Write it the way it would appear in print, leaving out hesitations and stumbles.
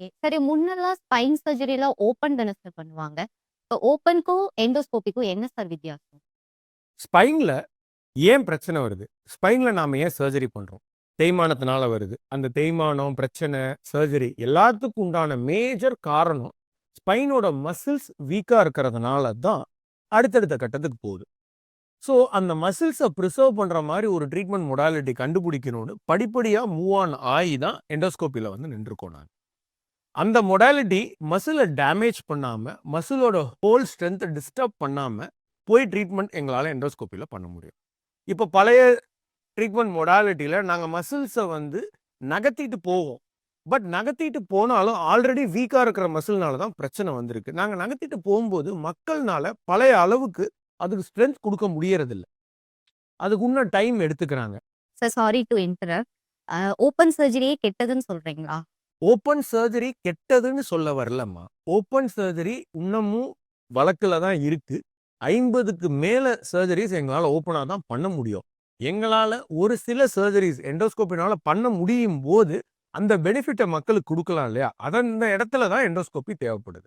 Okay. சரி முன்னெல்லாம் spine சர்ஜரிலாம் open தானே சார் பண்ணுவாங்க. இப்போ ஓப்பனுக்கும் எண்டோஸ்கோபிக்கும் என்ன சார் வித்தியாசம்? ஸ்பைன்ல ஏன் பிரச்சனை வருது? ஸ்பைன்ல நாம ஏன் சர்ஜரி பண்றோம்? தேய்மானத்தினால வருது. அந்த தேய்மானம், பிரச்சனை, சர்ஜரி எல்லாத்துக்கும் உண்டான மேஜர் காரணம் ஸ்பைனோட மசில்ஸ் வீக்கா இருக்கிறதுனால தான் அடுத்தடுத்த கட்டத்துக்கு போகுது. ஸோ அந்த மசில்ஸை ப்ரிசர்வ் பண்ற மாதிரி ஒரு ட்ரீட்மெண்ட் மொடாலிட்டி கண்டுபிடிக்கணும்னு படிப்படியா மூவ் ஆன் ஆகி தான் எண்டோஸ்கோப்பில வந்து நின்றுக்கோம் நாங்க. அந்த மொடாலிட்டி மசிலை டேமேஜ் பண்ணாம, மசிலோட ஹோல் ஸ்ட்ரென்த்தை டிஸ்டர்ப் பண்ணாம போய் ட்ரீட்மெண்ட் எங்களால எண்டோஸ்கோப்பில பண்ண முடியும். இப்போ பழைய ட்ரீட்மெண்ட் மொடாலிட்டியில நாங்க மசில்ஸை வந்து நகர்த்திட்டு போவோம். பட் நகர்த்திட்டு போனாலும் ஆல்ரெடி வீக்கா இருக்கிற மசில்னால தான் பிரச்சனை வந்திருக்கு. நாங்க நகர்த்திட்டு போகும்போது மக்கள்னால பழைய அளவுக்கு அதுக்கு ஸ்ட்ரென்த் கொடுக்க முடியறதில்ல. அதுக்கு இன்னும் டைம் எடுத்துக்கிறாங்க. Sir sorry to interrupt. Open சர்ஜரியே கெட்டதுன்னு சொல்றீங்களா? ஓப்பன் சர்ஜரி கெட்டதுன்னு சொல்ல வரலம்மா. ஓப்பன் சர்ஜரி இன்னமும் வழக்குல தான் இருக்கு. 50க்கு மேல சர்ஜரிஸ் எங்களால ஓப்பனா தான் பண்ண முடியும். எங்களால ஒரு சில சர்ஜரிஸ் எண்டோஸ்கோப்பினால பண்ண முடியும் போது, அந்த பெனிஃபிட்ட மக்களுக்கு குடுக்கலாம் இல்லையா? அந்த இடத்துல தான் எண்டோஸ்கோப்பி தேவைப்படுது.